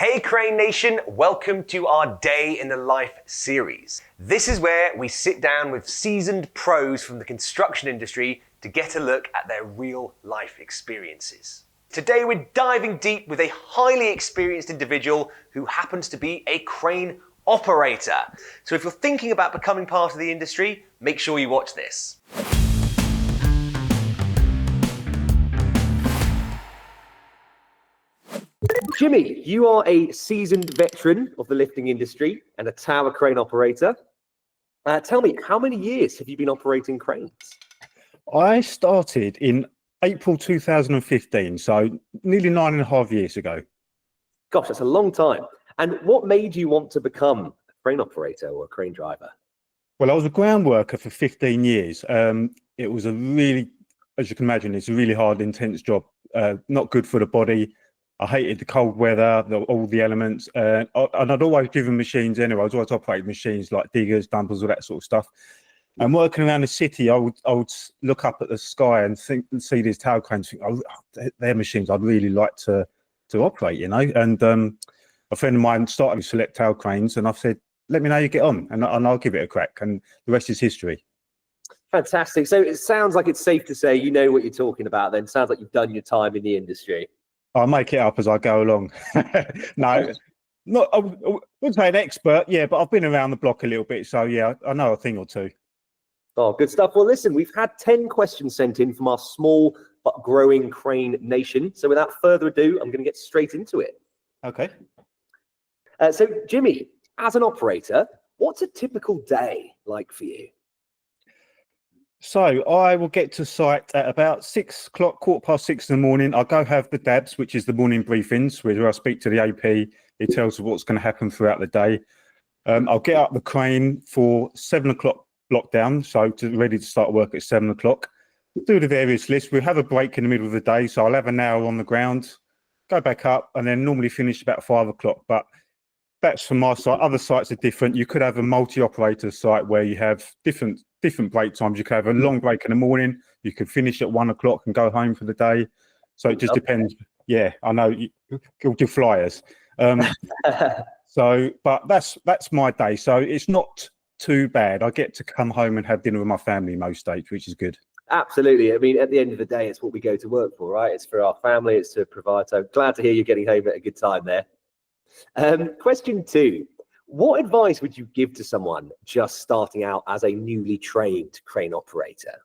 Hey Crane Nation, welcome to our Day in the Life series. This is where we sit down with seasoned pros from the construction industry to get a look at their real life experiences. Today we're diving deep with a highly experienced individual who happens to be a crane operator. So if you're thinking about becoming part of the industry, make sure you watch this. Jimmy, you are a seasoned veteran of the lifting industry and a tower crane operator. Tell me, how many years have you been operating cranes? I started in April 2015, so nearly 9.5 years ago. Gosh, that's a long time. And what made you want to become a crane operator or a crane driver? Well, I was a ground worker for 15 years. It was a really, as you can imagine, it's a really hard, intense job. Not good for the body. I hated the cold weather, all the elements, and I'd always driven machines anyway. I was always operating machines like diggers, dumpers, all that sort of stuff. And working around the city, I would look up at the sky and see these tower cranes. Think, oh, they're machines I'd really like to operate, you know. And a friend of mine started to select tower cranes, and I've said, "Let me know how you get on, and I'll give it a crack." And the rest is history. Fantastic. So it sounds like it's safe to say you know what you're talking about. Then sounds like you've done your time in the industry. I'll make it up as I go along. No, not I wouldn't say an expert, yeah, but I've been around the block a little bit, so yeah, I know a thing or two. Oh, good stuff. Well, listen, we've had 10 questions sent in from our small but growing crane nation. So without further ado, I'm going to get straight into it. Okay. So, Jimmy, as an operator, what's a typical day like for you? So I will get to site at about 6 o'clock, 6:15 in the morning. I'll go have the DABs, which is the morning briefings, where I speak to the AP. It tells us what's going to happen throughout the day. I'll get up the crane for 7 o'clock lockdown, so ready to start work at 7 o'clock. Do the various lists. We'll have a break in the middle of the day, so I'll have an hour on the ground, go back up, and then normally finish about 5 o'clock. But that's from my site. Other sites are different. You could have a multi-operator site where you have different break times. You could have a long break in the morning. You could finish at 1 o'clock and go home for the day. So it just depends. Yeah, I know you'll do flyers. So, but that's my day. So it's not too bad. I get to come home and have dinner with my family most days, which is good. Absolutely. I mean, at the end of the day, it's what we go to work for, right? It's for our family. It's to provide. So glad to hear you're getting home at a good time there. Question 2. What advice would you give to someone just starting out as a newly trained crane operator?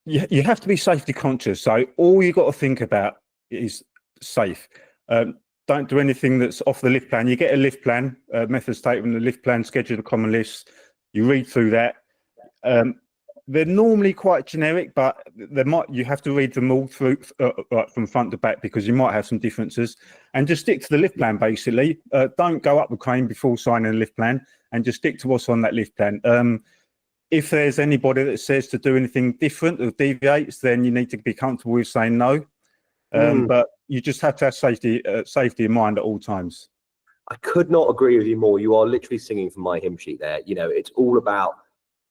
You have to be safety conscious. So all you got to think about is safe. Don't do anything that's off the lift plan. You get a lift plan, method statement, the lift plan, schedule the common list. You read through that. They're normally quite generic, but you have to read them all through right from front to back because you might have some differences. And just stick to the lift plan, basically. Don't go up the crane before signing a lift plan, and just stick to what's on that lift plan. If there's anybody that says to do anything different or deviates, then you need to be comfortable with saying no. But you just have to have safety in mind at all times. I could not agree with you more. You are literally singing from my hymn sheet there. You know, it's all about,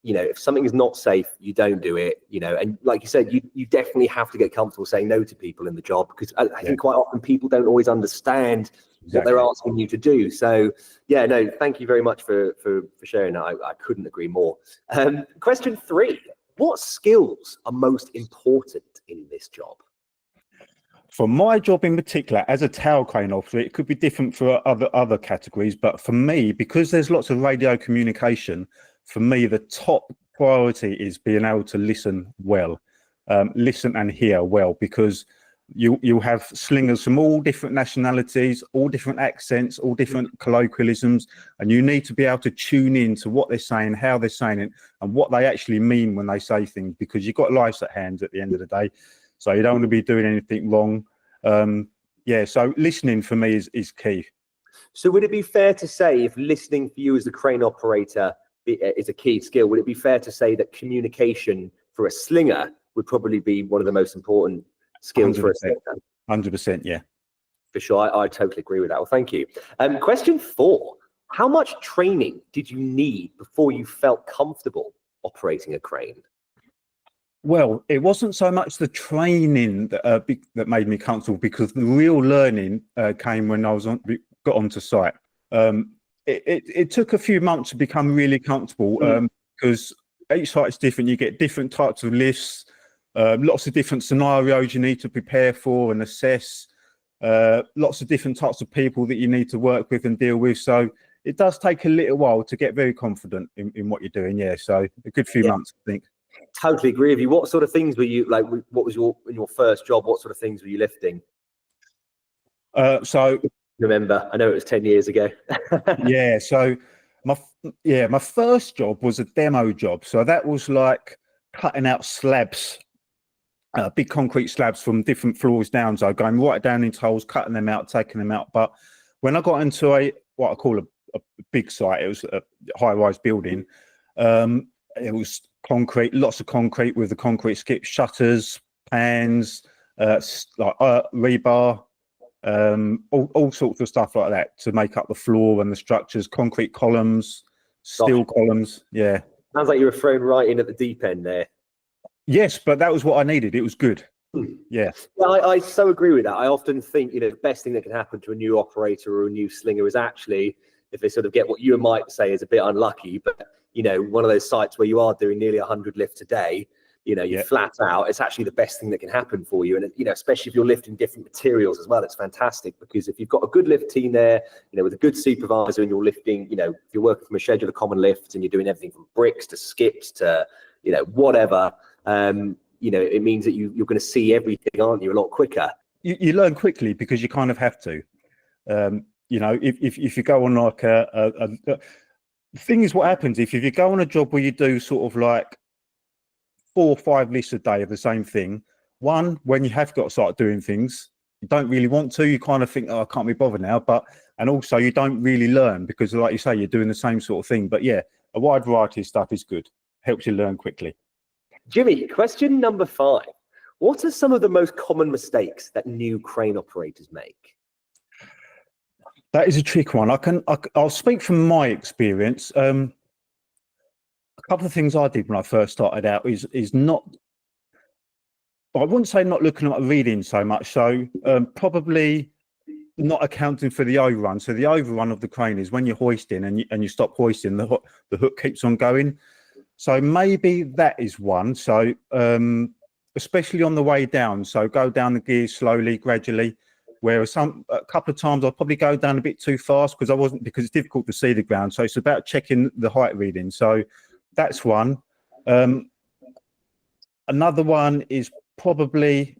you know, if something is not safe, you don't do it, you know, and like you said, you definitely have to get comfortable saying no to people in the job, because I think quite often people don't always understand what they're asking you to do. So yeah, no, thank you very much for sharing that. I couldn't agree more. Question 3, what skills are most important in this job? For my job in particular, as a tower crane operator, it could be different for other categories, but for me, because there's lots of radio communication, for me, the top priority is being able to listen well, listen and hear well, because you'll have slingers from all different nationalities, all different accents, all different colloquialisms, and you need to be able to tune in to what they're saying, how they're saying it, and what they actually mean when they say things, because you've got lives at hand at the end of the day. So you don't want to be doing anything wrong. Yeah, so listening for me is key. So would it be fair to say, if listening for you as a crane operator is a key skill, would it be fair to say that communication for a slinger would probably be one of the most important skills 100%. For a slinger? 100%, yeah. For sure, I totally agree with that. Well, thank you. Question 4, how much training did you need before you felt comfortable operating a crane? Well, it wasn't so much the training that made me comfortable, because the real learning came when got onto site. It took a few months to become really comfortable, because each site is different. You get different types of lifts, lots of different scenarios you need to prepare for and assess, lots of different types of people that you need to work with and deal with. So it does take a little while to get very confident in what you're doing. Yeah, so a good few months, I think. Totally agree with you. What sort of things were you like? What was in your first job? What sort of things were you lifting? So remember, I know it was 10 years ago. yeah, so my first job was a demo job. So that was like cutting out slabs, big concrete slabs from different floors down. So going right down into holes, cutting them out, taking them out. But when I got into what I call a big site, it was a high-rise building. It was concrete, lots of concrete with the concrete skips, shutters, pans, rebar, all sorts of stuff like that to make up the floor and the structures, concrete columns, steel columns. Yeah. Sounds like you were thrown right in at the deep end there. Yes, but that was what I needed. It was good. Yeah. I so agree with that. I often think, the best thing that can happen to a new operator or a new slinger is actually if they sort of get what you might say is a bit unlucky, but one of those sites where you are doing nearly 100 lifts a day, you're flat out. It's actually the best thing that can happen for you. And, especially if you're lifting different materials as well, it's fantastic, because if you've got a good lift team there, with a good supervisor, and you're lifting, if you're working from a schedule of common lifts and you're doing everything from bricks to skips to, whatever, it means that you're going to see everything, aren't you, a lot quicker. You learn quickly because you kind of have to. If you go on like the thing is, what happens if you go on a job where you do sort of like 4 or 5 lifts a day of the same thing, one, when you have got to start doing things, you don't really want to, you kind of think, oh, I can't be bothered now, and also you don't really learn because, like you say, you're doing the same sort of thing. But yeah, a wide variety of stuff is good, helps you learn quickly. Jimmy, question number 5. What are some of the most common mistakes that new crane operators make? That is a trick one. I'll speak from my experience. A couple of things I did when I first started out is not, I wouldn't say not looking at reading so much. So probably not accounting for the overrun. So the overrun of the crane is when you're hoisting and you stop hoisting, the hook keeps on going. So maybe that is one. So especially on the way down. So go down the gears slowly, gradually. Whereas a couple of times I'll probably go down a bit too fast because it's difficult to see the ground. So it's about checking the height reading. So that's one. Another one is probably,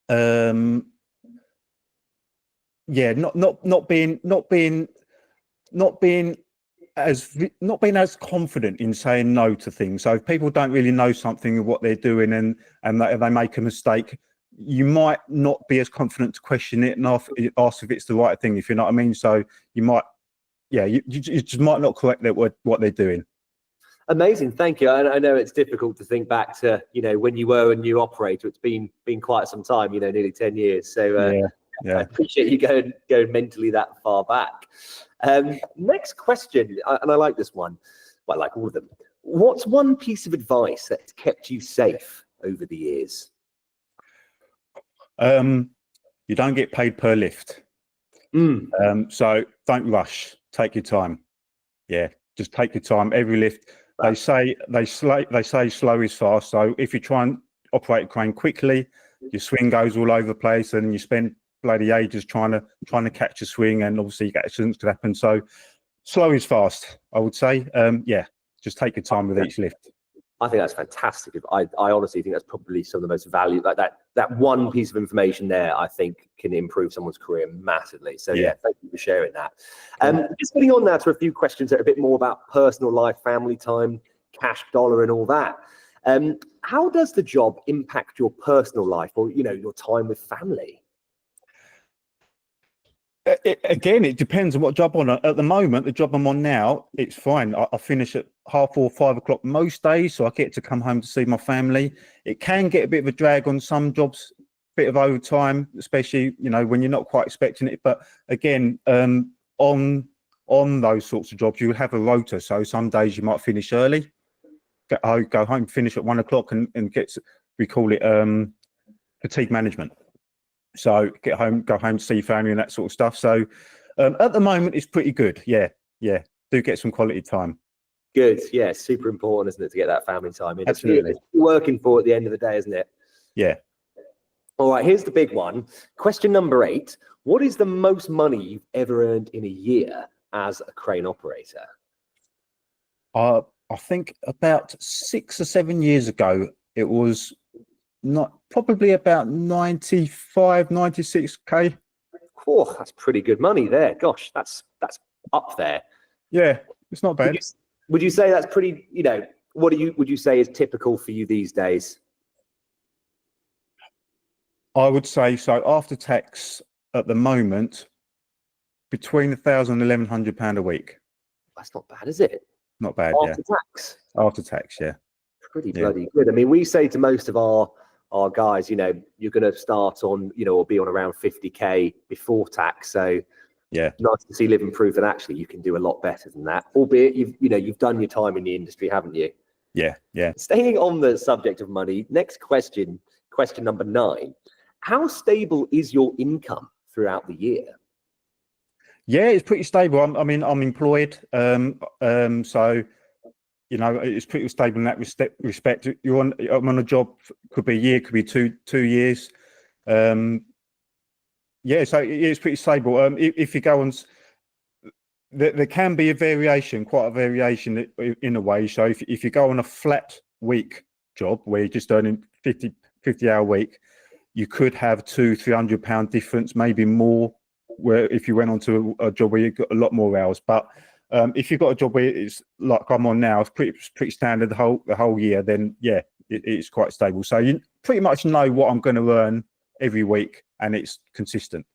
not being as confident in saying no to things. So if people don't really know something of what they're doing and they make a mistake, you might not be as confident to question it and ask if it's the right thing, if you know what I mean. So you might, you just might not correct what they're doing. Amazing, thank you. I know it's difficult to think back to when you were a new operator. It's been quite some time, nearly 10 years. So yeah. I appreciate you going mentally that far back. Next question, and I like this one. Well, I like all of them. What's one piece of advice that's kept you safe over the years? You don't get paid per lift. So don't rush. Take your time. Yeah, just take your time. Every lift. They say slow is fast. So if you try and operate a crane quickly, your swing goes all over the place, and you spend bloody ages trying to catch a swing, and obviously you get accidents could happen. So slow is fast, I would say. Just take your time with each lift. I think that's fantastic. I honestly think that's probably some of the most valuable, that one piece of information there, I think can improve someone's career massively. So yeah, thank you for sharing that. Just getting on now to a few questions that are a bit more about personal life, family time, cash dollar and all that. How does the job impact your personal life or, your time with family? Again, it depends on what job I'm on. At the moment, the job I'm on now, it's fine. I finish at 4:30, 5 o'clock most days, so I get to come home to see my family. It can get a bit of a drag on some jobs, bit of overtime, especially when you're not quite expecting it. But again, on those sorts of jobs, you have a rota. So some days you might finish early, go home, finish at 1 o'clock, and we call it fatigue management. So get home, go home, see family and that sort of stuff. So at the moment, it's pretty good. Yeah. Do get some quality time. Good. Yeah, super important, isn't it, to get that family time in? Absolutely. It's working for at the end of the day, isn't it? Yeah. All right, here's the big one. Question number 8. What is the most money you've ever earned in a year as a crane operator? I think about 6 or 7 years ago, it was probably about 95, 96K. Oh, that's pretty good money there. Gosh, that's up there. Yeah, it's not bad. Would you say that's pretty, what would you say is typical for you these days? I would say so. After tax at the moment, between £1,000 and £1,100 a week. That's not bad, is it? Not bad. After tax? After tax, yeah. Pretty bloody good. I mean, we say to most of our guys, you're going to start on, or be on around 50K before tax. So yeah, nice to see living proof that actually you can do a lot better than that. Albeit you've done your time in the industry, haven't you? Yeah. Staying on the subject of money, next question number 9. How stable is your income throughout the year? Yeah, it's pretty stable. I'm employed, so it's pretty stable in that respect. I'm on a job, could be a year, could be two years. So it's pretty stable. If you go on, there can be quite a variation in a way. So if you go on a flat week job where you're just earning 50-hour week, you could have £200-300 difference, maybe more. Where if you went on to a job where you got a lot more hours, but if you've got a job where it's like I'm on now, it's pretty standard the whole year, then yeah, it's quite stable. So you pretty much know what I'm going to earn every week, and it's consistent.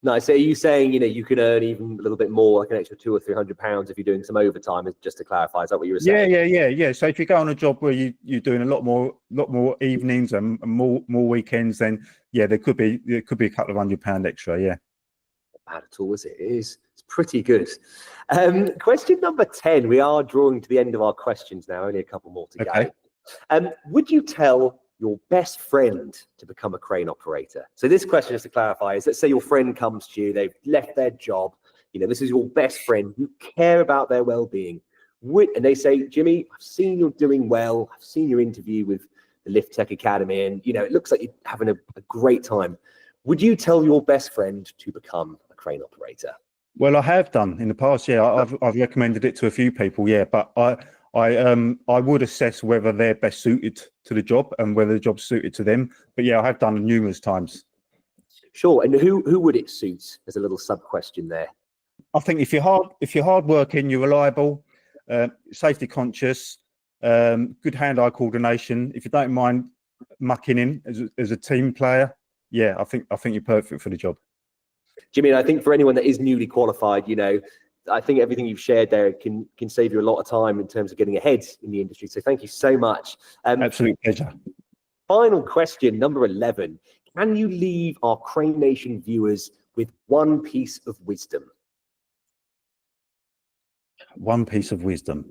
Nice. So are you saying you can earn even a little bit more, like an extra £200 or £300 if you're doing some overtime? Just to clarify, is that what you were saying? Yeah. So if you go on a job where you're doing a lot more evenings and more weekends, then yeah, there could be a couple of £100 extra. Yeah. Bad at all, is it? It's pretty good. Question number 10. We are drawing to the end of our questions now. Only a couple more to go. Would you tell your best friend to become a crane operator? So this question, just to clarify, is let's say your friend comes to you, they've left their job, this is your best friend, you care about their well-being, and they say, Jimmy, I've seen you're doing well, I've seen your interview with the Lift Tech Academy, and it looks like you're having a great time. Would you tell your best friend to become a crane operator? Well, I have done in the past. Yeah, I've recommended it to a few people. Yeah, but I would assess whether they're best suited to the job and whether the job's suited to them. But yeah, I have done it numerous times. Sure. And who would it suit? As a little sub question there. I think if you're hard working, you're reliable, safety conscious, good hand-eye coordination. If you don't mind mucking in as a team player, yeah, I think you're perfect for the job. Jimmy, I think for anyone that is newly qualified, I think everything you've shared there can save you a lot of time in terms of getting ahead in the industry. So thank you so much. Absolute pleasure. Final question, number 11. Can you leave our Crane Nation viewers with one piece of wisdom? One piece of wisdom.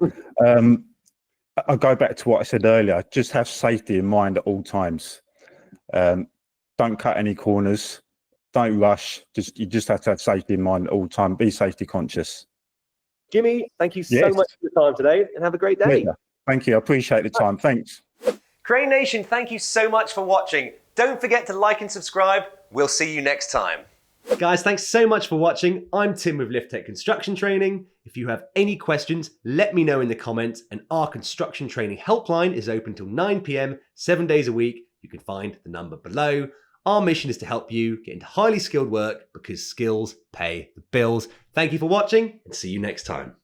I'll go back to what I said earlier. Just have safety in mind at all times. Don't cut any corners. Don't rush. You just have to have safety in mind at all time. Be safety conscious. Jimmy, thank you so much for your time today, and have a great day. Pleasure. Thank you. I appreciate the time. Thanks. Crane Nation, thank you so much for watching. Don't forget to like and subscribe. We'll see you next time. Guys, thanks so much for watching. I'm Tim with Lift Tech Construction Training. If you have any questions, let me know in the comments, and our construction training helpline is open till 9 p.m, 7 days a week. You can find the number below. Our mission is to help you get into highly skilled work because skills pay the bills. Thank you for watching, and see you next time.